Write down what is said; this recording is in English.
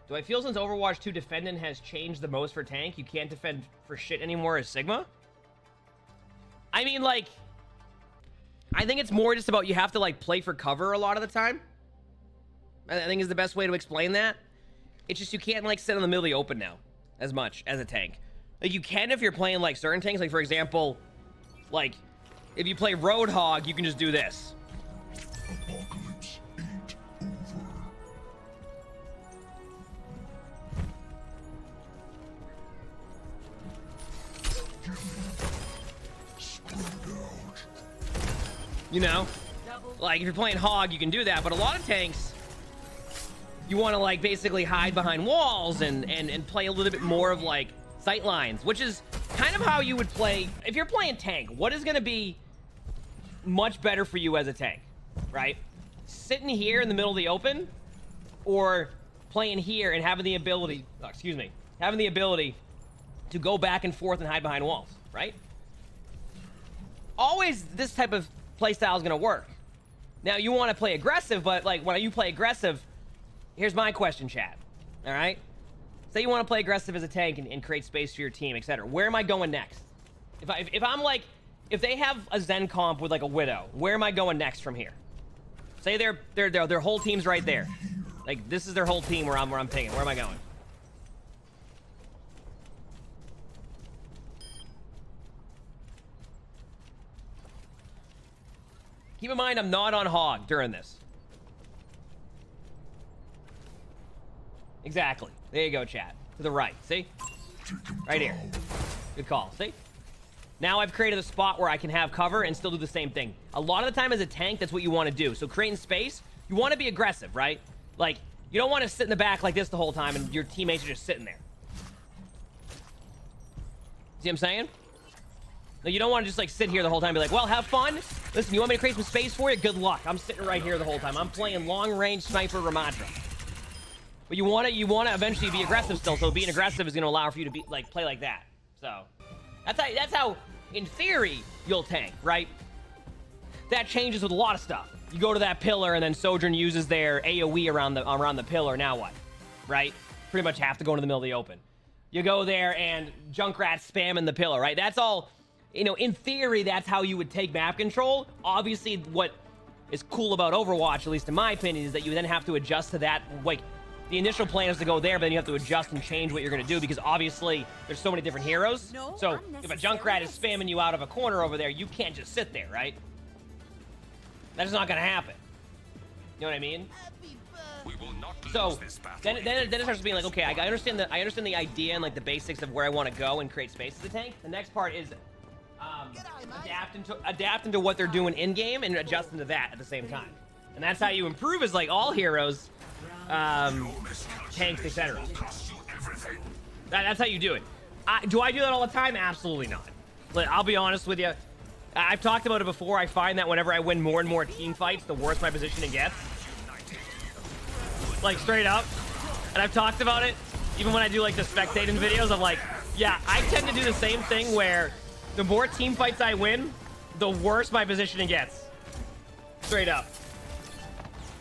Do I feel since Overwatch 2 defending has changed the most for tank, you can't defend for shit anymore as Sigma? I mean, like, I think it's more just about you have to, like, play for cover a lot of the time. I think is the best way to explain that. It's just you can't, like, sit in the middle of the open now as much as a tank. Like, you can if you're playing, like, certain tanks. Like, for example, like, if you play Roadhog, you can just do this. Apocalypse ain't over. Spread out. You know? Like, if you're playing Hog, you can do that. But a lot of tanks, you want to, like, basically hide behind walls and play a little bit more of, like, sight lines, which is kind of how you would play. If you're playing tank, what is going to be much better for you as a tank, right? Sitting here in the middle of the open or playing here and having the ability, having the ability to go back and forth and hide behind walls, right? Always this type of play style is going to work. Now, you want to play aggressive, but, like, when you play aggressive, here's my question, chat. All right? Say you want to play aggressive as a tank and create space for your team, etc. Where am I going next? If I'm like, if they have a Zen comp with, like, a Widow, where am I going next from here? Say their whole team's right there. Like, this is their whole team where I'm pinging. Where am I going? Keep in mind, I'm not on Hog during this. Exactly. There you go, chat. To the right. See? Right here. Good call. See? Now I've created a spot where I can have cover and still do the same thing. A lot of the time as a tank, that's what you want to do. So creating space, you want to be aggressive, right? Like, you don't want to sit in the back like this the whole time and your teammates are just sitting there. See what I'm saying? No, you don't want to just, like, sit here the whole time and be like, well, have fun. Listen, you want me to create some space for you? Good luck. I'm sitting right here the whole time. I'm playing long-range sniper Ramadra. But you want to eventually be aggressive still. So being aggressive is going to allow for you to be, like, play like that. So that's how, in theory, you'll tank, right? That changes with a lot of stuff. You go to that pillar and then Sojourn uses their AoE around the pillar. Now what? Right? Pretty much have to go into the middle of the open. You go there and Junkrat's spamming the pillar, right? That's all. You know, in theory, that's how you would take map control. Obviously, what is cool about Overwatch, at least in my opinion, is that you then have to adjust to that. Like, the initial plan is to go there, but then you have to adjust and change what you're going to do because obviously there's so many different heroes. No, so if a Junkrat is spamming you out of a corner over there, you can't just sit there, right? That's not going to happen. You know what I mean? We will not So lose this battle. then it starts being like, okay, I understand the idea and, like, the basics of where I want to go and create space as a tank. The next part is adapting to what they're doing in game and adjusting to that at the same time. And that's how you improve as, like, all heroes, tanks, etc. That's how you do it. Do I do that all the time? Absolutely not. I'll be honest with you. I've talked about it before. I find that whenever I win more and more team fights, the worse my positioning gets. Like, straight up. And I've talked about it even when I do, like, the spectating videos. I'm like, yeah, I tend to do the same thing where the more team fights I win, the worse my positioning gets. Straight up.